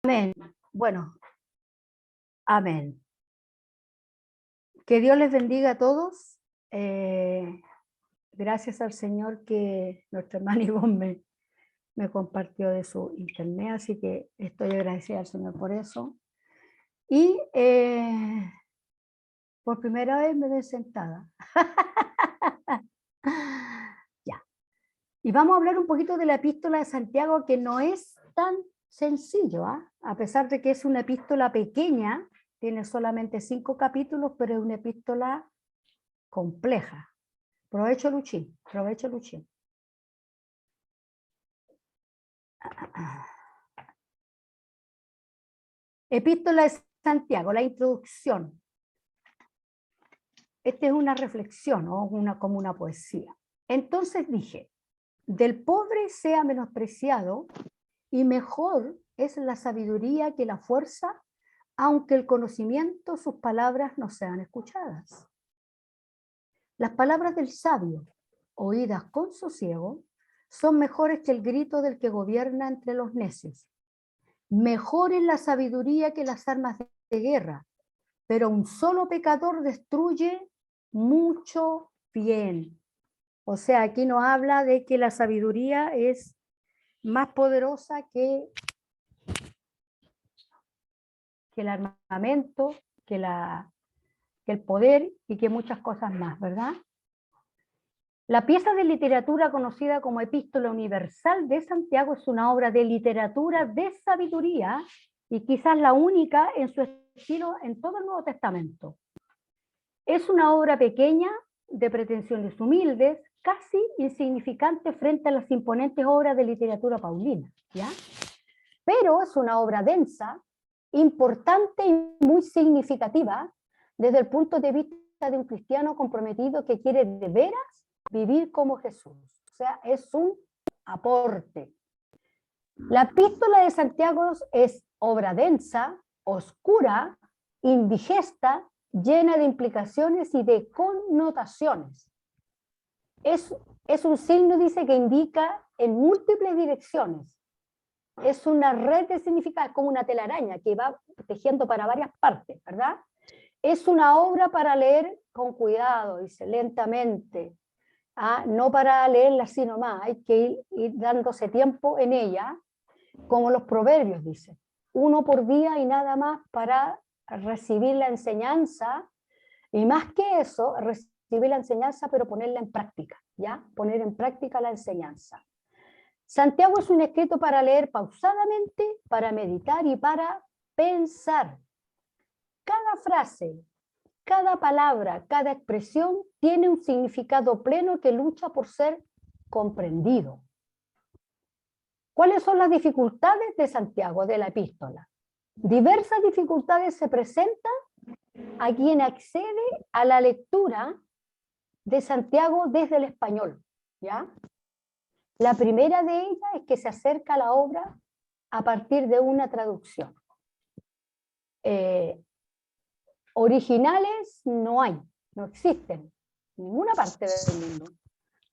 Amén. Bueno, amén. Que Dios les bendiga a todos. Gracias al Señor que nuestra hermana Ivonne me compartió de su internet, así que estoy agradecida al Señor por eso. Y por primera vez me ven sentada. Ya. Y vamos a hablar un poquito de la epístola de Santiago, que no es tan sencillo, a pesar de que es una epístola pequeña, tiene solamente 5 capítulos, pero es una epístola compleja. Provecho, Luchín, provecho, Luchín. Epístola de Santiago, la introducción. Esta es una reflexión, ¿no? Como una poesía. Entonces dije, del pobre sea menospreciado y mejor es la sabiduría que la fuerza, aunque el conocimiento, sus palabras no sean escuchadas. Las palabras del sabio, oídas con sosiego, son mejores que el grito del que gobierna entre los necios. Mejor es la sabiduría que las armas de guerra, pero un solo pecador destruye mucho bien. O sea, aquí nos habla de que la sabiduría es más poderosa que el armamento, que el poder y que muchas cosas más, ¿verdad? La pieza de literatura conocida como Epístola Universal de Santiago es una obra de literatura de sabiduría y quizás la única en su estilo en todo el Nuevo Testamento. Es una obra pequeña, de pretensiones humildes, casi insignificante frente a las imponentes obras de literatura paulina, ¿ya? Pero es una obra densa, importante y muy significativa desde el punto de vista de un cristiano comprometido que quiere de veras vivir como Jesús. O sea, es un aporte. La epístola de Santiago es obra densa, oscura, indigesta, llena de implicaciones y de connotaciones. Es un signo, dice, que indica en múltiples direcciones. Es una red de significados, como una telaraña que va tejiendo para varias partes, ¿verdad? Es una obra para leer con cuidado, dice, lentamente, no para leerla así nomás, hay que ir dándose tiempo en ella, como los proverbios, dice, uno por día y nada más para recibir la enseñanza, y más que eso, recibir la enseñanza, pero ponerla en práctica, ¿ya? Poner en práctica la enseñanza. Santiago es un escrito para leer pausadamente, para meditar y para pensar. Cada frase, cada palabra, cada expresión tiene un significado pleno que lucha por ser comprendido. ¿Cuáles son las dificultades de Santiago, de la epístola? Diversas dificultades se presentan a quien accede a la lectura de Santiago desde el español, ¿ya? La primera de ellas es que se acerca a la obra a partir de una traducción. Originales no hay, no existen, en ninguna parte del mundo.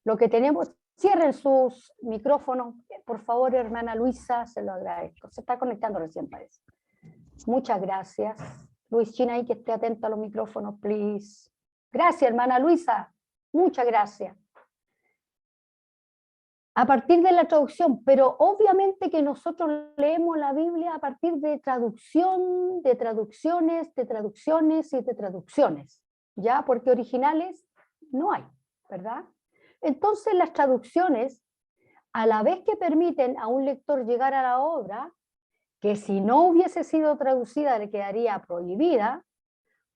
Lo que tenemos, cierren sus micrófonos, por favor, hermana Luisa, se lo agradezco. Se está conectando recién, parece. Muchas gracias. Luis China, ahí que esté atento a los micrófonos, please. Gracias, hermana Luisa. Muchas gracias. A partir de la traducción, pero obviamente que nosotros leemos la Biblia a partir de traducción, de traducciones, de traducciones y de traducciones, ¿ya? Porque originales no hay, ¿verdad? Entonces las traducciones, a la vez que permiten a un lector llegar a la obra, que si no hubiese sido traducida le quedaría prohibida,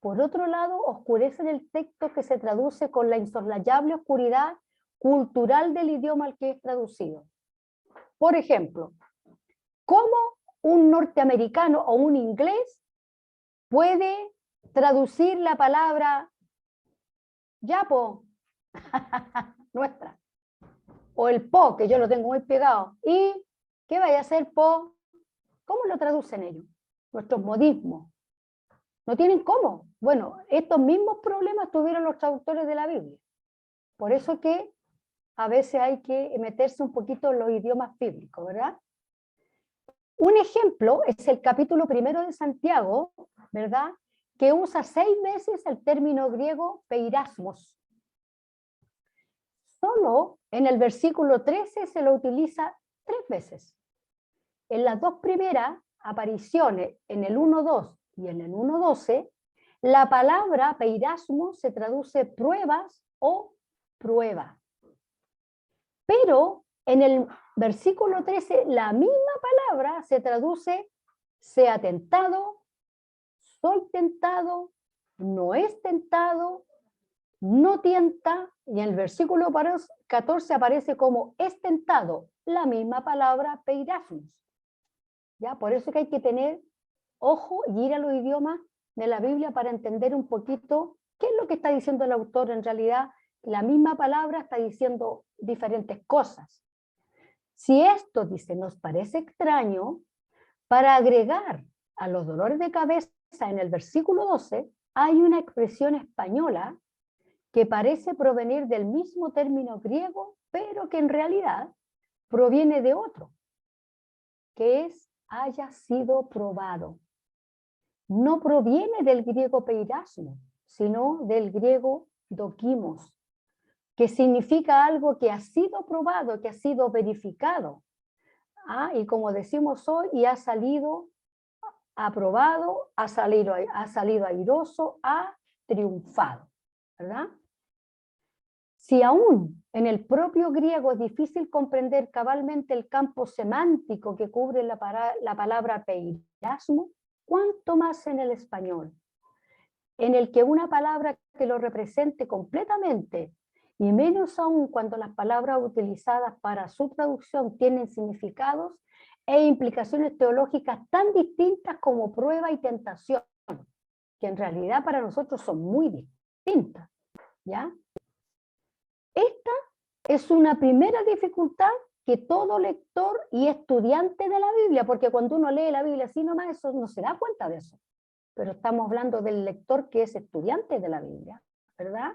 por otro lado oscurecen el texto que se traduce con la insoslayable oscuridad cultural del idioma al que es traducido. Por ejemplo, ¿cómo un norteamericano o un inglés puede traducir la palabra yapo, nuestra, o el po, que yo lo tengo muy pegado, y ¿qué vaya a ser po? ¿Cómo lo traducen ellos? Nuestros modismos. No tienen cómo. Bueno, estos mismos problemas tuvieron los traductores de la Biblia. Por eso que a veces hay que meterse un poquito en los idiomas bíblicos, ¿verdad? Un ejemplo es el capítulo 1 de Santiago, ¿verdad? Que usa 6 veces el término griego peirasmos. Solo en el versículo 13 se lo utiliza 3 veces. En las 2 primeras apariciones, en el 1.2 y en el 1.12, la palabra peirasmo se traduce pruebas o prueba. Pero en el versículo 13, la misma palabra se traduce sea tentado, soy tentado, no es tentado, no tienta, y en el versículo 14 aparece como es tentado, la misma palabra peirasmos. ¿Ya? Por eso que hay que tener ojo y ir a los idiomas de la Biblia para entender un poquito qué es lo que está diciendo el autor. En realidad, la misma palabra está diciendo diferentes cosas. Si esto, dice, nos parece extraño, para agregar a los dolores de cabeza en el versículo 12, hay una expresión española que parece provenir del mismo término griego, pero que en realidad proviene de otro, que es haya sido probado. No proviene del griego peirasmo, sino del griego dokimos, que significa algo que ha sido probado, que ha sido verificado. Y como decimos hoy, y ha salido aprobado, ha salido airoso, ha triunfado, ¿verdad? Si aún en el propio griego es difícil comprender cabalmente el campo semántico que cubre la palabra peirasmo, ¿cuánto más en el español? En el que una palabra que lo represente completamente, y menos aún cuando las palabras utilizadas para su traducción tienen significados e implicaciones teológicas tan distintas como prueba y tentación, que en realidad para nosotros son muy distintas, ¿ya? Esta es una primera dificultad que todo lector y estudiante de la Biblia, porque cuando uno lee la Biblia así nomás, eso no se da cuenta de eso, pero estamos hablando del lector que es estudiante de la Biblia, ¿verdad?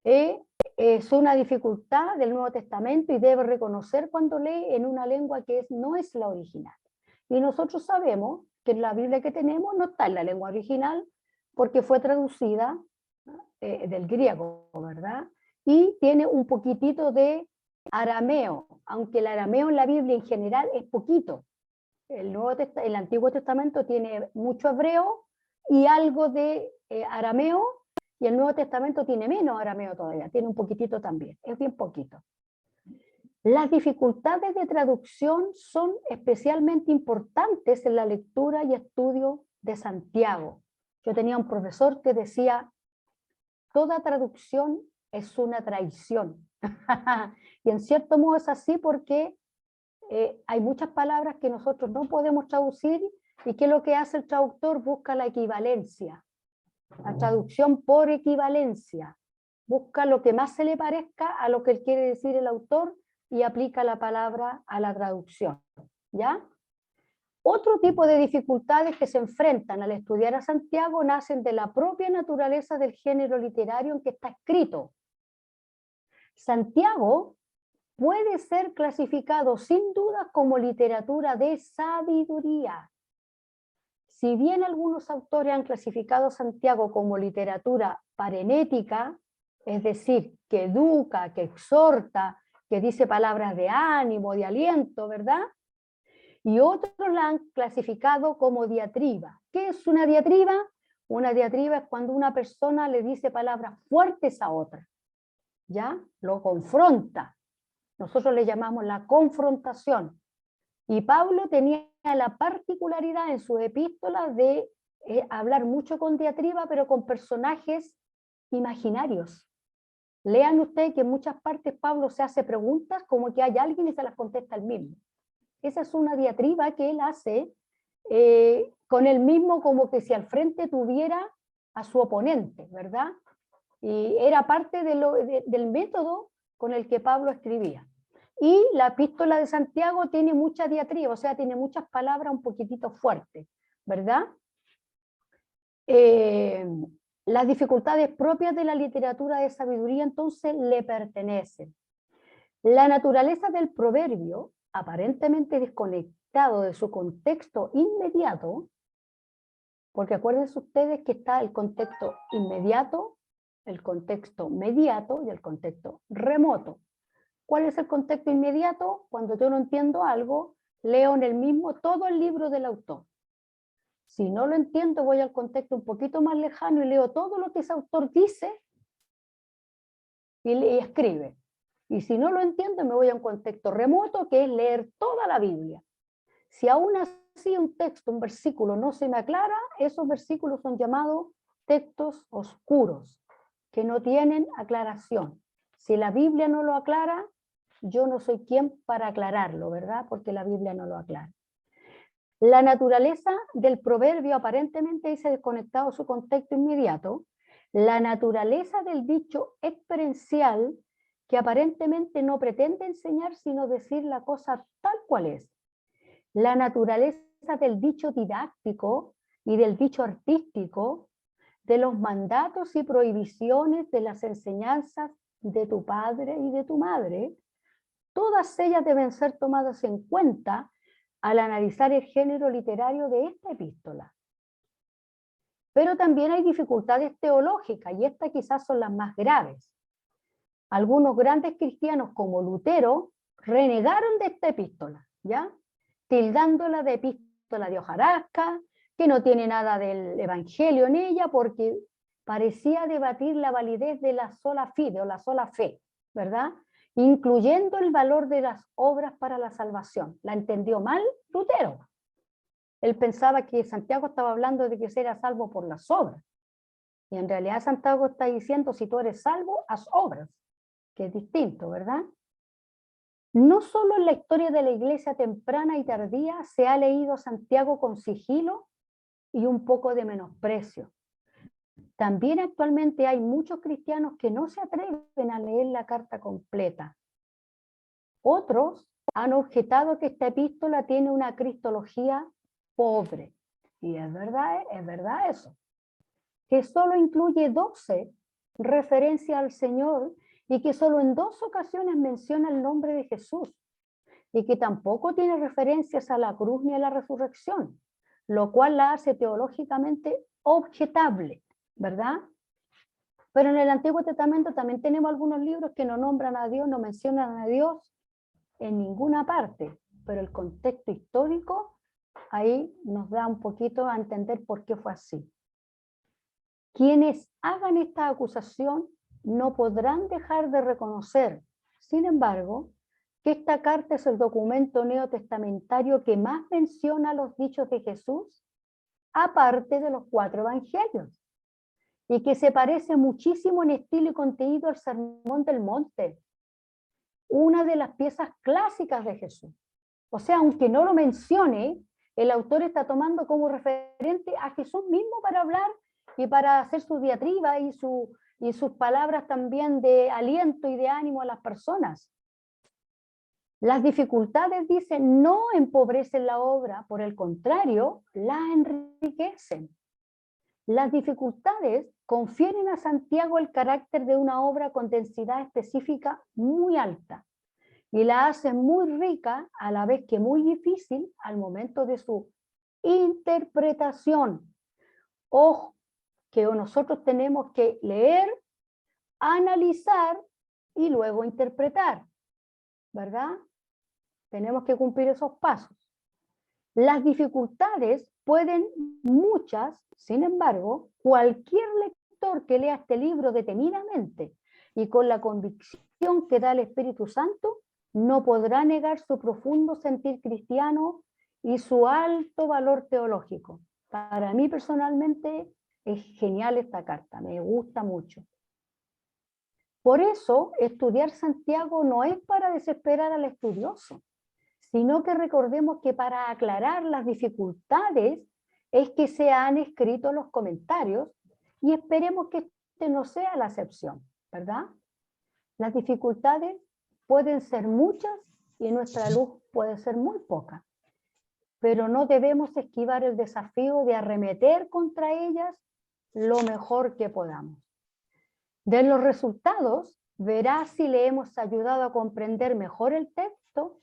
Es una dificultad del Nuevo Testamento y debe reconocer cuando lee en una lengua que no es la original. Y nosotros sabemos que la Biblia que tenemos no está en la lengua original porque fue traducida del griego, ¿verdad? Y tiene un poquitito de arameo, aunque el arameo en la Biblia en general es poquito. El Antiguo Testamento tiene mucho hebreo y algo de arameo, y el Nuevo Testamento tiene menos arameo todavía, tiene un poquitito también, es bien poquito. Las dificultades de traducción son especialmente importantes en la lectura y estudio de Santiago. Yo tenía un profesor que decía, toda traducción es una traición. Y en cierto modo es así porque hay muchas palabras que nosotros no podemos traducir, y ¿qué es lo que hace el traductor? Busca la equivalencia, la traducción por equivalencia. Busca lo que más se le parezca a lo que él quiere decir el autor y aplica la palabra a la traducción, ¿ya? Otro tipo de dificultades que se enfrentan al estudiar a Santiago nacen de la propia naturaleza del género literario en que está escrito. Santiago puede ser clasificado sin duda como literatura de sabiduría. Si bien algunos autores han clasificado a Santiago como literatura parenética, es decir, que educa, que exhorta, que dice palabras de ánimo, de aliento, ¿verdad? Y otros la han clasificado como diatriba. ¿Qué es una diatriba? Una diatriba es cuando una persona le dice palabras fuertes a otra, ¿ya? Lo confronta. Nosotros le llamamos la confrontación. Y Pablo tenía la particularidad en sus epístolas de hablar mucho con diatriba, pero con personajes imaginarios. Lean ustedes que en muchas partes Pablo se hace preguntas como que hay alguien y se las contesta él mismo. Esa es una diatriba que él hace con él mismo, como que si al frente tuviera a su oponente, ¿verdad? Y era parte del método con el que Pablo escribía. Y la epístola de Santiago tiene mucha diatriba, o sea, tiene muchas palabras un poquitito fuertes, ¿verdad? Las dificultades propias de la literatura de sabiduría entonces le pertenecen. La naturaleza del proverbio, aparentemente desconectado de su contexto inmediato, porque acuérdense ustedes que está el contexto inmediato, el contexto mediato y el contexto remoto. ¿Cuál es el contexto inmediato? Cuando yo no entiendo algo, leo en el mismo todo el libro del autor. Si no lo entiendo, voy al contexto un poquito más lejano y leo todo lo que ese autor dice y escribe. Y si no lo entiendo, me voy a un contexto remoto, que es leer toda la Biblia. Si aún así un texto, un versículo no se me aclara, esos versículos son llamados textos oscuros, que no tienen aclaración. Si la Biblia no lo aclara, yo no soy quien para aclararlo, ¿verdad? Porque la Biblia no lo aclara. La naturaleza del proverbio aparentemente dice desconectado su contexto inmediato. La naturaleza del dicho experiencial, que aparentemente no pretende enseñar sino decir la cosa tal cual es. La naturaleza del dicho didáctico y del dicho artístico, de los mandatos y prohibiciones de las enseñanzas de tu padre y de tu madre, todas ellas deben ser tomadas en cuenta al analizar el género literario de esta epístola. Pero también hay dificultades teológicas, y estas quizás son las más graves. Algunos grandes cristianos como Lutero renegaron de esta epístola, ¿ya? Tildándola de epístola de hojarasca, que no tiene nada del evangelio en ella, porque parecía debatir la validez de la sola fide o la sola fe, ¿verdad? Incluyendo el valor de las obras para la salvación. La entendió mal Lutero. Él pensaba que Santiago estaba hablando de que se era salvo por las obras. Y en realidad Santiago está diciendo, si tú eres salvo, haz obras, que es distinto, ¿verdad? No solo en la historia de la iglesia temprana y tardía se ha leído a Santiago con sigilo y un poco de menosprecio. También actualmente hay muchos cristianos que no se atreven a leer la carta completa. Otros han objetado que esta epístola tiene una cristología pobre. Y es verdad eso. Que solo incluye 12 referencias al Señor y que solo en 2 ocasiones menciona el nombre de Jesús. Y que tampoco tiene referencias a la cruz ni a la resurrección, lo cual la hace teológicamente objetable, ¿verdad? Pero en el Antiguo Testamento también tenemos algunos libros que no nombran a Dios, no mencionan a Dios en ninguna parte, pero el contexto histórico ahí nos da un poquito a entender por qué fue así. Quienes hagan esta acusación no podrán dejar de reconocer, sin embargo, que esta carta es el documento neotestamentario que más menciona los dichos de Jesús, aparte de los 4 evangelios, y que se parece muchísimo en estilo y contenido al Sermón del Monte, una de las piezas clásicas de Jesús. O sea, aunque no lo mencione, el autor está tomando como referente a Jesús mismo para hablar y para hacer su diatriba y sus palabras también de aliento y de ánimo a las personas. Las dificultades, dicen, no empobrecen la obra, por el contrario, la enriquecen. Las dificultades confieren a Santiago el carácter de una obra con densidad específica muy alta y la hacen muy rica a la vez que muy difícil al momento de su interpretación. Ojo, que nosotros tenemos que leer, analizar y luego interpretar, ¿verdad? Tenemos que cumplir esos pasos. Las dificultades pueden muchas, sin embargo, cualquier lector que lea este libro detenidamente y con la convicción que da el Espíritu Santo, no podrá negar su profundo sentir cristiano y su alto valor teológico. Para mí personalmente es genial esta carta, me gusta mucho. Por eso, estudiar Santiago no es para desesperar al estudioso, sino que recordemos que para aclarar las dificultades es que se han escrito los comentarios y esperemos que este no sea la excepción, ¿verdad? Las dificultades pueden ser muchas y nuestra luz puede ser muy poca, pero no debemos esquivar el desafío de arremeter contra ellas lo mejor que podamos. De los resultados, verás si le hemos ayudado a comprender mejor el texto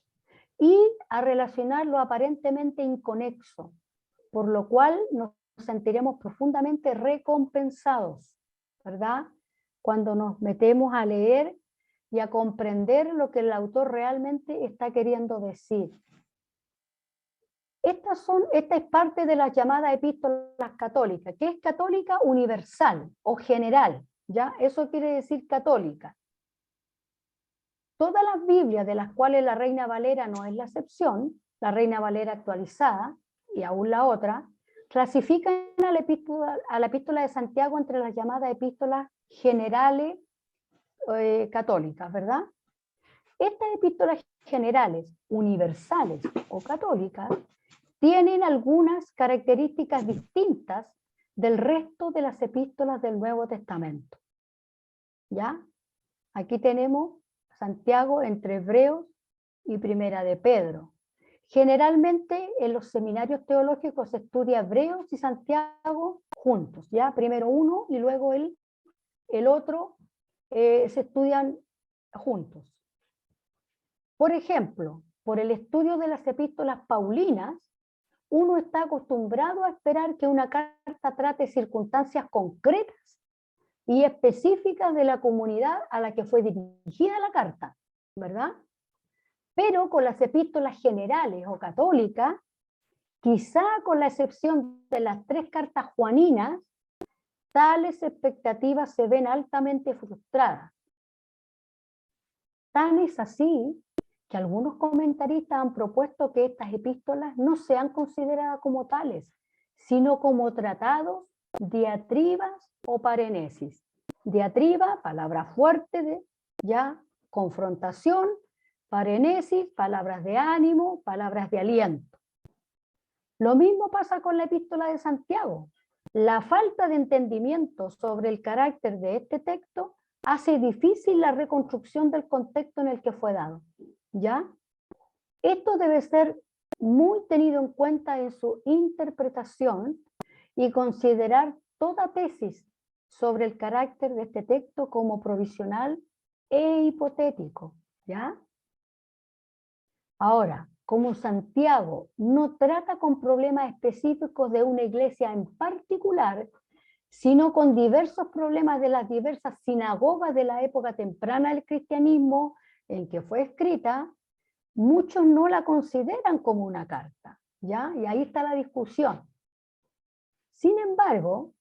y a relacionar lo aparentemente inconexo, por lo cual nos sentiremos profundamente recompensados, ¿verdad? Cuando nos metemos a leer y a comprender lo que el autor realmente está queriendo decir. Esta es parte de las llamadas epístolas católicas. ¿Qué es católica? Universal o general, ¿ya? Eso quiere decir católica. Todas las Biblias, de las cuales la Reina Valera no es la excepción, la Reina Valera actualizada y aún la otra, clasifican a la epístola de Santiago entre las llamadas epístolas generales católicas, ¿verdad? Estas epístolas generales, universales o católicas, tienen algunas características distintas del resto de las epístolas del Nuevo Testamento. ¿Ya? Aquí tenemos Santiago entre Hebreos y Primera de Pedro. Generalmente en los seminarios teológicos se estudia Hebreos y Santiago juntos, ¿ya? Primero uno y luego el otro se estudian juntos. Por ejemplo, por el estudio de las epístolas paulinas, uno está acostumbrado a esperar que una carta trate circunstancias concretas y específicas de la comunidad a la que fue dirigida la carta, ¿verdad? Pero con las epístolas generales o católicas, quizá con la excepción de las 3 cartas juaninas, tales expectativas se ven altamente frustradas. Tan es así que algunos comentaristas han propuesto que estas epístolas no sean consideradas como tales, sino como tratados, diatribas o parenesis. Diatriba, palabra fuerte de ya confrontación, parenesis, palabras de ánimo, palabras de aliento. Lo mismo pasa con la epístola de Santiago. La falta de entendimiento sobre el carácter de este texto hace difícil la reconstrucción del contexto en el que fue dado. ¿Ya? Esto debe ser muy tenido en cuenta en su interpretación y considerar toda tesis sobre el carácter de este texto como provisional e hipotético. ¿Ya? Ahora, como Santiago no trata con problemas específicos de una iglesia en particular, sino con diversos problemas de las diversas sinagogas de la época temprana del cristianismo en que fue escrita, muchos no la consideran como una carta, ¿ya? Y ahí está la discusión. Sin embargo,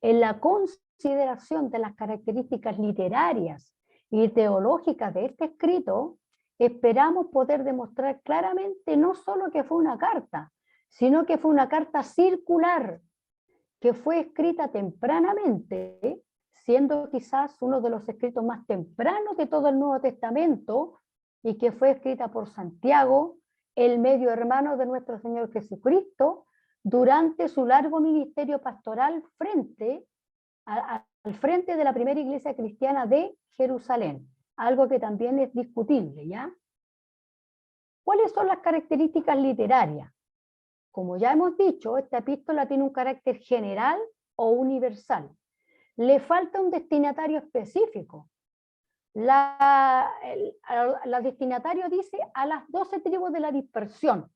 en la consideración de las características literarias y teológicas de este escrito, esperamos poder demostrar claramente no solo que fue una carta, sino que fue una carta circular, que fue escrita tempranamente, siendo quizás uno de los escritos más tempranos de todo el Nuevo Testamento, y que fue escrita por Santiago, el medio hermano de nuestro Señor Jesucristo, durante su largo ministerio pastoral al frente de la primera iglesia cristiana de Jerusalén, algo que también es discutible, ¿ya? ¿Cuáles son las características literarias? Como ya hemos dicho, esta epístola tiene un carácter general o universal. Le falta un destinatario específico. La destinatario dice a las 12 tribus de la dispersión.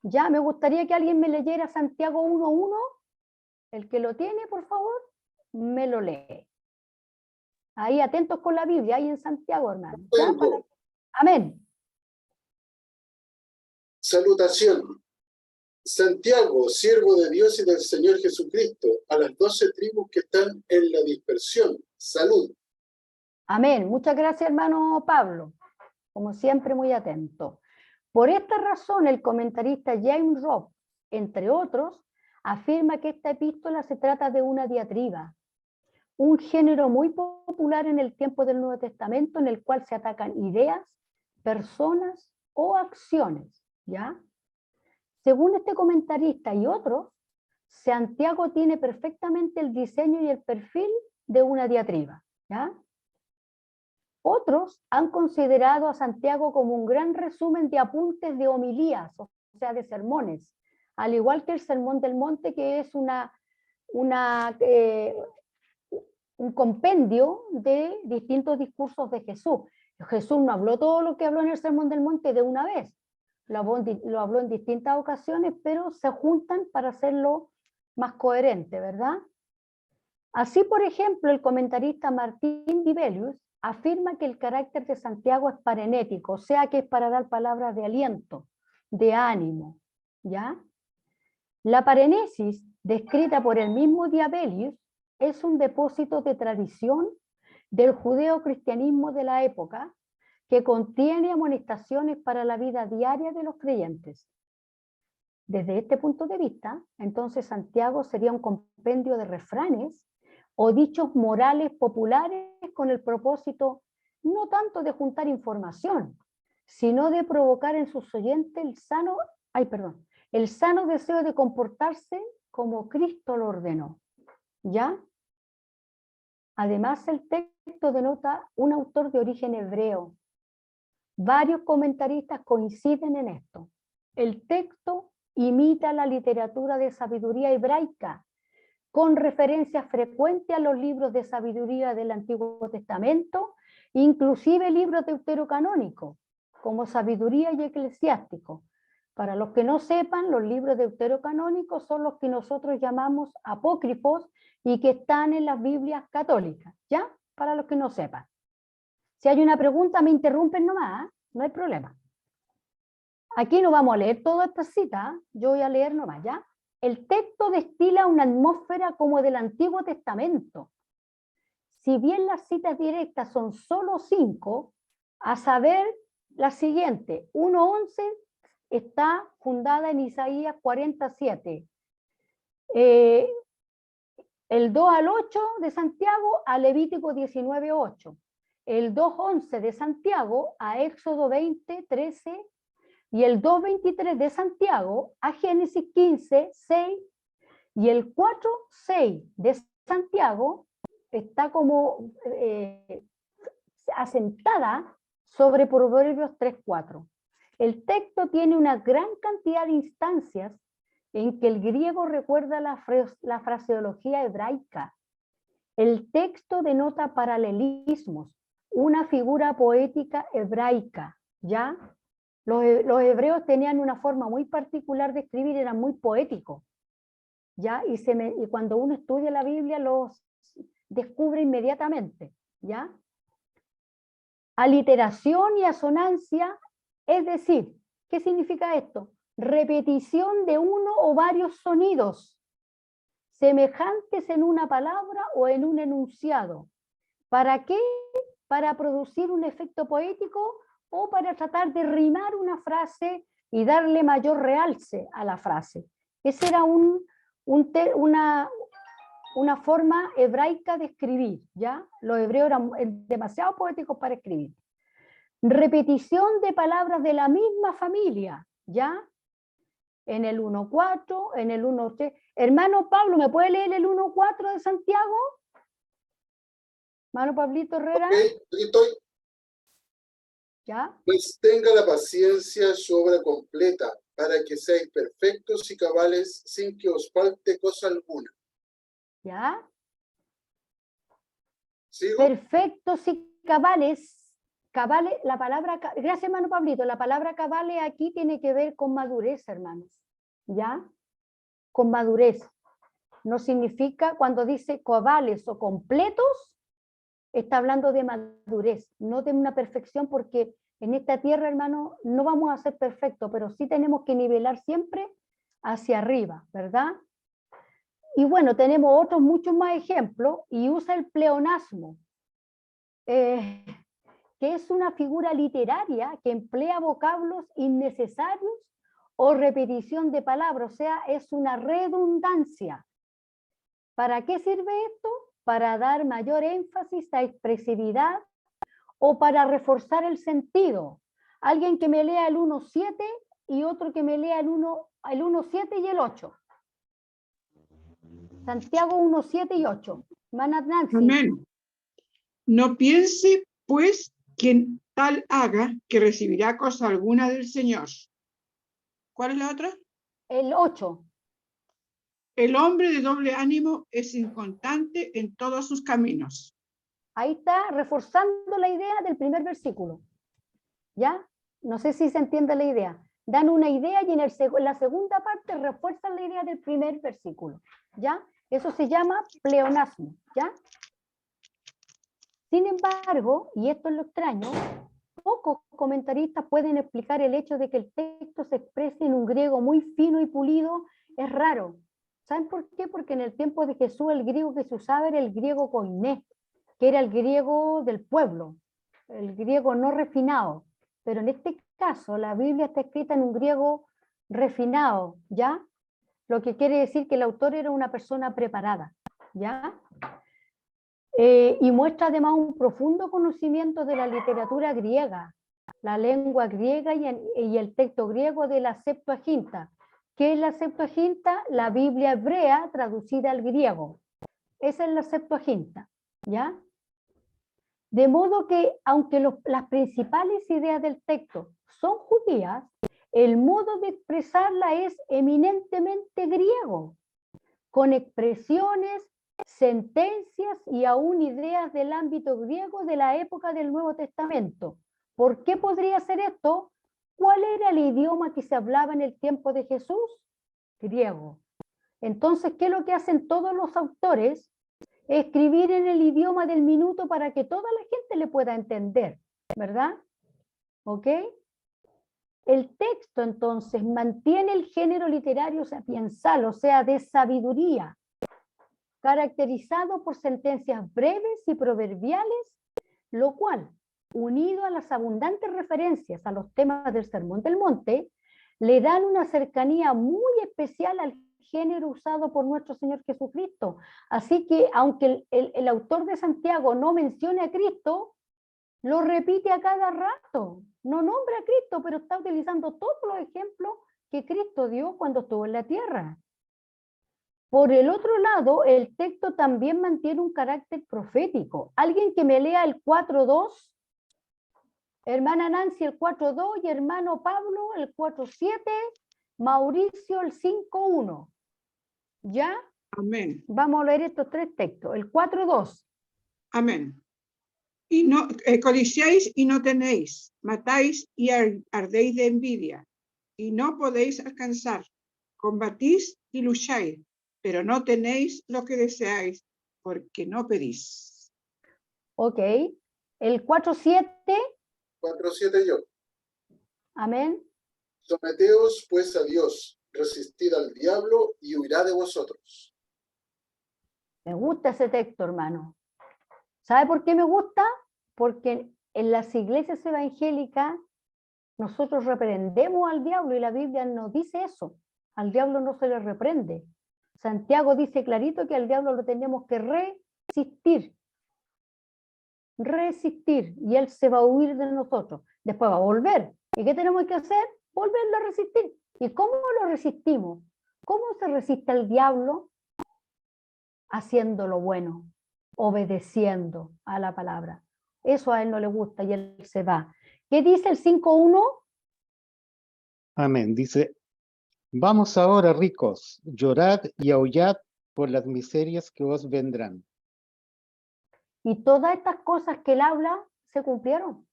Ya me gustaría que alguien me leyera Santiago 1:1. El que lo tiene, por favor, me lo lee. Ahí atentos con la Biblia, ahí en Santiago, hermano. ¿Ya? Amén. Salutación. Santiago, siervo de Dios y del Señor Jesucristo, a las 12 tribus que están en la dispersión. Salud. Amén. Muchas gracias, hermano Pablo. Como siempre, muy atento. Por esta razón, el comentarista James Robb, entre otros, afirma que esta epístola se trata de una diatriba, un género muy popular en el tiempo del Nuevo Testamento en el cual se atacan ideas, personas o acciones, ¿ya? Según este comentarista y otros, Santiago tiene perfectamente el diseño y el perfil de una diatriba, ¿ya? Otros han considerado a Santiago como un gran resumen de apuntes de homilías, o sea, de sermones, al igual que el Sermón del Monte, que es un compendio de distintos discursos de Jesús. Jesús no habló todo lo que habló en el Sermón del Monte de una vez, lo habló en distintas ocasiones, pero se juntan para hacerlo más coherente, ¿verdad? Así, por ejemplo, el comentarista Martín Dibelius afirma que el carácter de Santiago es parenético, o sea que es para dar palabras de aliento, de ánimo, ¿ya? La parenesis, descrita por el mismo Dibelius, es un depósito de tradición del judeo-cristianismo de la época que contiene amonestaciones para la vida diaria de los creyentes. Desde este punto de vista, entonces Santiago sería un compendio de refranes o dichos morales populares con el propósito no tanto de juntar información, sino de provocar en sus oyentes el sano deseo de comportarse como Cristo lo ordenó. ¿Ya? Además, el texto denota un autor de origen hebreo. Varios comentaristas coinciden en esto. El texto imita la literatura de sabiduría hebraica, con referencias frecuentes a los libros de sabiduría del Antiguo Testamento, inclusive libros deuterocanónicos, como Sabiduría y Eclesiástico. Para los que no sepan, los libros deuterocanónicos son los que nosotros llamamos apócrifos y que están en las Biblias católicas, ¿ya? Para los que no sepan. Si hay una pregunta, me interrumpen nomás, ¿eh? No hay problema. Aquí no vamos a leer toda esta cita, yo voy a leer nomás, ¿ya? El texto destila una atmósfera como del Antiguo Testamento. Si bien las citas directas son solo 5, a saber, la siguiente, 1:11 está fundada en Isaías 47. El 2 al 8 de Santiago a Levítico 19:8. El 2:11 de Santiago a Éxodo 20:13. Y el 2:23 de Santiago a Génesis 15:6. Y el 4:6 de Santiago está como asentada sobre Proverbios 3:4. El texto tiene una gran cantidad de instancias en que el griego recuerda la fraseología hebraica. El texto denota paralelismos, una figura poética hebraica, ¿ya? Los hebreos tenían una forma muy particular de escribir, eran muy poéticos, ¿ya? Y cuando uno estudia la Biblia los descubre inmediatamente, ¿ya? Aliteración y asonancia, es decir, ¿qué significa esto? Repetición de uno o varios sonidos semejantes en una palabra o en un enunciado. ¿Para qué? Para producir un efecto poético o para tratar de rimar una frase y darle mayor realce a la frase. Esa era una forma hebraica de escribir, ¿ya? Los hebreos eran demasiado poéticos para escribir. Repetición de palabras de la misma familia, ¿ya? En el 1:4, en el 1:3. Hermano Pablo, ¿me puede leer el 1:4 de Santiago? Hermano Pablito Herrera. Okay, estoy. ¿Ya? Pues tenga la paciencia su obra completa, para que seáis perfectos y cabales sin que os falte cosa alguna. ¿Ya? ¿Sigo? Perfectos y cabales. Cabales, la palabra, gracias hermano Pablito, la palabra cabales aquí tiene que ver con madurez, hermanos. ¿Ya? Con madurez. No significa, cuando dice cabales o completos, está hablando de madurez, no de una perfección, porque en esta tierra, hermano, no vamos a ser perfectos, pero sí tenemos que nivelar siempre hacia arriba, ¿verdad? Y bueno, tenemos otros muchos más ejemplos, y usa el pleonasmo, que es una figura literaria que emplea vocablos innecesarios o repetición de palabras, o sea, es una redundancia. ¿Para qué sirve esto? Para dar mayor énfasis a expresividad o para reforzar el sentido. Alguien que me lea el 1:7 y otro que me lea el 1:7 y el 8. Santiago 1:7 y 8. Hermana Nancy. Amén. No piense, pues, quien tal haga que recibirá cosa alguna del Señor. ¿Cuál es la otra? El 8. El hombre de doble ánimo es inconstante en todos sus caminos. Ahí está reforzando la idea del primer versículo. ¿Ya? No sé si se entiende la idea. dan una idea y en la segunda parte refuerzan la idea del primer versículo, ¿ya? Eso se llama pleonasmo, ¿ya? Sin embargo, y esto es lo extraño, pocos comentaristas pueden explicar el hecho de que el texto se exprese en un griego muy fino y pulido. Es raro. ¿Saben por qué? Porque en el tiempo de Jesús el griego que se usaba era el griego koiné, que era el griego del pueblo, el griego no refinado. Pero en este caso la Biblia está escrita en un griego refinado, ¿ya? Lo que quiere decir que el autor era una persona preparada, ¿ya? Y muestra además un profundo conocimiento de la literatura griega, la lengua griega y el texto griego de la Septuaginta. ¿Qué es la Septuaginta? La Biblia hebrea traducida al griego. Esa es la Septuaginta, ¿ya? De modo que, aunque las principales ideas del texto son judías, el modo de expresarla es eminentemente griego, con expresiones, sentencias y aún ideas del ámbito griego de la época del Nuevo Testamento. ¿Por qué podría ser esto? ¿Cuál era el idioma que se hablaba en el tiempo de Jesús? Griego. Entonces, ¿qué es lo que hacen todos los autores? Escribir en el idioma del minuto para que toda la gente le pueda entender, ¿verdad? ¿Ok? El texto, entonces, mantiene el género literario sapiensal, o sea, de sabiduría, caracterizado por sentencias breves y proverbiales, lo cual, unido a las abundantes referencias a los temas del Sermón del Monte, le dan una cercanía muy especial al género usado por nuestro Señor Jesucristo. Así que, aunque el autor de Santiago no mencione a Cristo, lo repite a cada rato. No nombra a Cristo, pero está utilizando todos los ejemplos que Cristo dio cuando estuvo en la tierra. Por el otro lado, el texto también mantiene un carácter profético. Alguien que me lea el 4.2, hermana Nancy el 4.2 y hermano Pablo el 4.7, Mauricio el 5.1. ¿Ya? Amén. Vamos a leer estos tres textos. El 4.2. Amén. Y no codiciáis y no tenéis, matáis y ardéis de envidia, y no podéis alcanzar, combatís y lucháis, pero no tenéis lo que deseáis, porque no pedís. Ok. El 4.7. 4:7 yo. Amén. Someteos pues a Dios, resistid al diablo y huirá de vosotros. Me gusta ese texto, hermano. ¿Sabe por qué me gusta? Porque en las iglesias evangélicas nosotros reprendemos al diablo y la Biblia nos dice eso. Al diablo no se le reprende. Santiago dice clarito que al diablo lo tenemos que resistir. Resistir. Y él se va a huir de nosotros. Después va a volver. ¿Y qué tenemos que hacer? Volverlo a resistir. ¿Y cómo lo resistimos? ¿Cómo se resiste al diablo? Haciendo lo bueno, obedeciendo a la palabra. Eso a él no le gusta y él se va. ¿Qué dice el 5.1? Amén. Dice, vamos ahora, ricos, llorad y aullad por las miserias que os vendrán. Y todas estas cosas que él habla se cumplieron.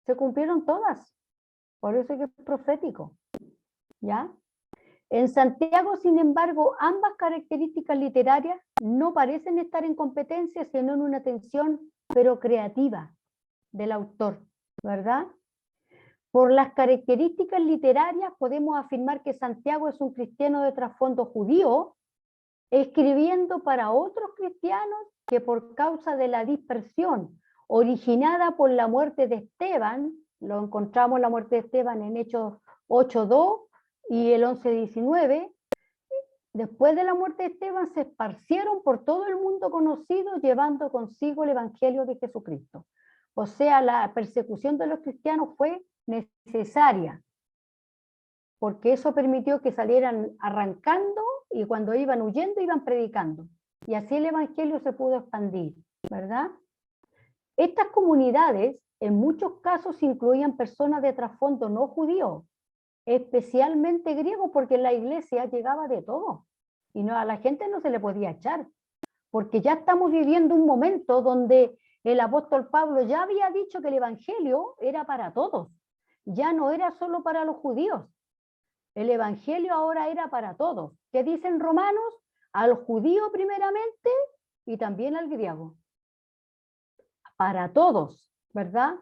Se cumplieron todas. Por eso es que es profético. ¿Ya? En Santiago, sin embargo, ambas características literarias no parecen estar en competencia, sino en una tensión, pero creativa, del autor, ¿verdad? Por las características literarias podemos afirmar que Santiago es un cristiano de trasfondo judío, escribiendo para otros cristianos que por causa de la dispersión originada por la muerte de Esteban, lo encontramos la muerte de Esteban en Hechos 8.2 y el 11.19, después de la muerte de Esteban se esparcieron por todo el mundo conocido llevando consigo el evangelio de Jesucristo. O sea, la persecución de los cristianos fue necesaria, porque eso permitió que salieran arrancando y cuando iban huyendo iban predicando. Y así el evangelio se pudo expandir, ¿verdad? Estas comunidades en muchos casos incluían personas de trasfondo no judío, especialmente griegos, porque en la iglesia llegaba de todo. Y no, a la gente no se le podía echar, porque ya estamos viviendo un momento donde el apóstol Pablo ya había dicho que el evangelio era para todos. ya no era solo para los judíos. El evangelio ahora era para todos. ¿Qué dicen Romanos? Al judío primeramente y también al griego. Para todos, ¿verdad?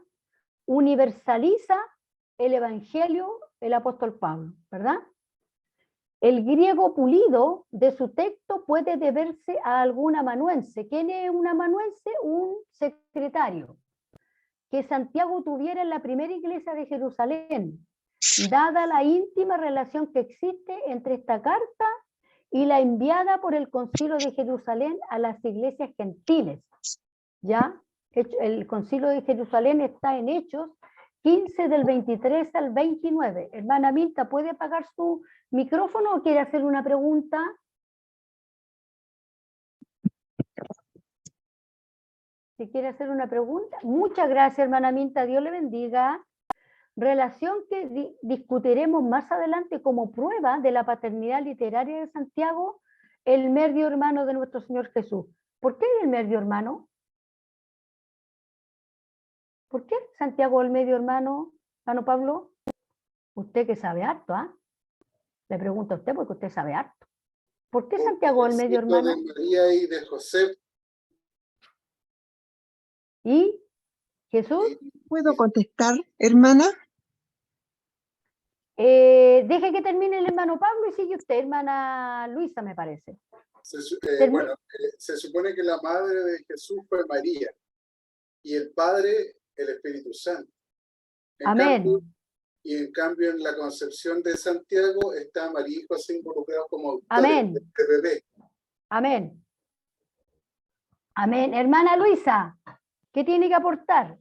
Universaliza el evangelio el apóstol Pablo, ¿verdad? El griego pulido de su texto puede deberse a algún amanuense. ¿Quién es un amanuense? Un secretario que Santiago tuviera en la primera iglesia de Jerusalén, dada la íntima relación que existe entre esta carta y la enviada por el Concilio de Jerusalén a las iglesias gentiles. ¿Ya? El Concilio de Jerusalén está en Hechos 15 del 23 al 29. Hermana Milta, ¿puede apagar su micrófono o quiere hacer una pregunta? Si quiere hacer una pregunta. Muchas gracias, hermana Milta. Dios le bendiga. Relación que discutiremos más adelante como prueba de la paternidad literaria de Santiago, el medio hermano de nuestro Señor Jesús. ¿Por qué el medio hermano? ¿Por qué Santiago el medio hermano, hermano Pablo? Usted que sabe harto, ¿ah? Le pregunto a usted porque usted sabe harto. ¿Por qué Santiago el medio hermano? De María y de José. ¿Y Jesús? ¿Puedo contestar, hermana? Deje que termine el hermano Pablo y sigue usted, hermana Luisa, me parece. Se supone que la madre de Jesús fue María y el padre el Espíritu Santo. Amén. En cambio, en la concepción de Santiago está María y José involucrados como autores Amén. de este bebé. Amén. Amén. Hermana Luisa, ¿qué tiene que aportar?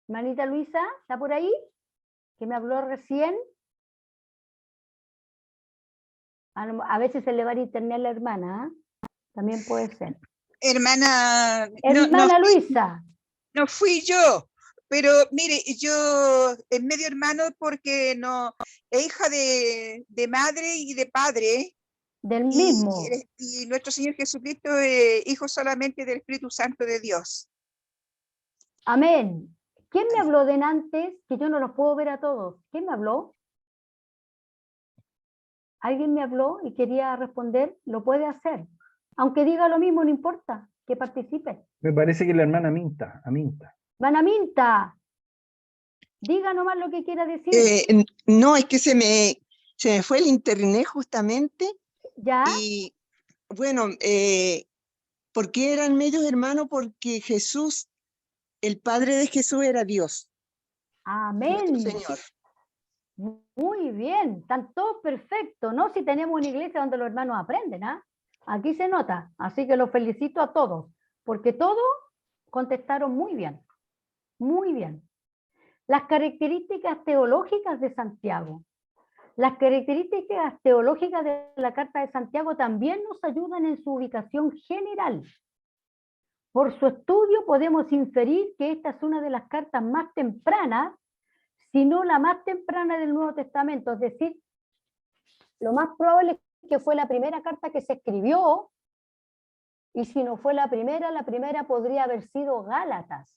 Hermanita Luisa, ¿está por ahí? Que me habló recién. A veces se le va el internet a la hermana, ¿eh? También puede ser. Hermana, Hermana Luisa. No fui yo, pero mire, yo es medio hermano porque no es hija de madre y de padre. Del mismo. Y nuestro Señor Jesucristo es hijo solamente del Espíritu Santo de Dios. Amén. ¿Quién me habló de antes? Que yo no los puedo ver a todos. ¿Quién me habló? ¿Alguien me habló y quería responder? Lo puede hacer. Aunque diga lo mismo, no importa, que participe. Me parece que la hermana Aminta. Hermana Minta, diga nomás lo que quiera decir. No, es que se me fue el internet justamente. ¿Ya? Y bueno, ¿por qué eran medios hermanos? Porque Jesús, el Padre de Jesús era Dios. Amén. Señor. Muy bien, están todos perfectos, ¿no? Si tenemos una iglesia donde los hermanos aprenden, ¿ah? Aquí se nota, así que los felicito a todos, porque todos contestaron muy bien, muy bien. Las características teológicas de Santiago. Las características teológicas de la Carta de Santiago también nos ayudan en su ubicación general. Por su estudio podemos inferir que esta es una de las cartas más tempranas, si no la más temprana del Nuevo Testamento, es decir, lo más probable es que fue la primera carta que se escribió, y si no fue la primera podría haber sido Gálatas.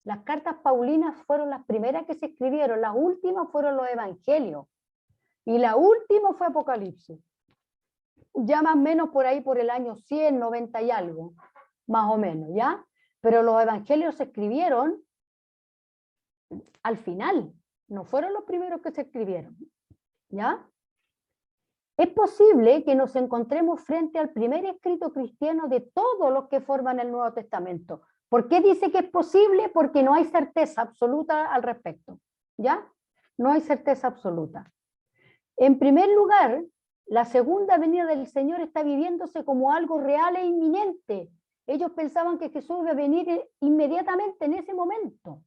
Las cartas paulinas fueron las primeras que se escribieron, las últimas fueron los evangelios, y la última fue Apocalipsis. Ya más o menos por ahí por el año 100, 90 y algo, más o menos, ¿ya? Pero los evangelios se escribieron al final, no fueron los primeros que se escribieron, ¿ya? Es posible que nos encontremos frente al primer escrito cristiano de todos los que forman el Nuevo Testamento. ¿Por qué dice que es posible? Porque no hay certeza absoluta al respecto, ¿ya? No hay certeza absoluta. En primer lugar, la segunda venida del Señor está viviéndose como algo real e inminente. Ellos pensaban que Jesús iba a venir inmediatamente en ese momento.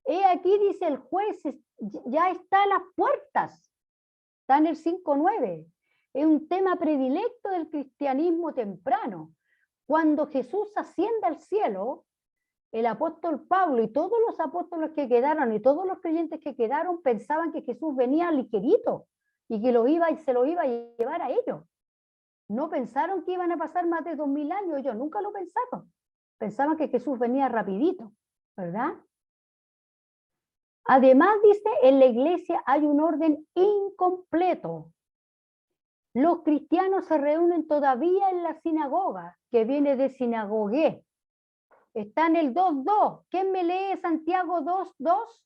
He aquí, dice el juez, ya está a las puertas. Está en el 5:9. Es un tema predilecto del cristianismo temprano. Cuando Jesús asciende al cielo, el apóstol Pablo y todos los apóstoles que quedaron y todos los creyentes que quedaron pensaban que Jesús venía ligerito y que se lo iba a llevar a ellos. No pensaron que iban a pasar más de 2000 años, ellos nunca lo pensaron. pensaban que Jesús venía rapidito, ¿verdad? Además, dice, en la iglesia hay un orden incompleto. Los cristianos se reúnen todavía en la sinagoga, que viene de sinagogué. Está en el 2.2. ¿Quién me lee Santiago 2.2?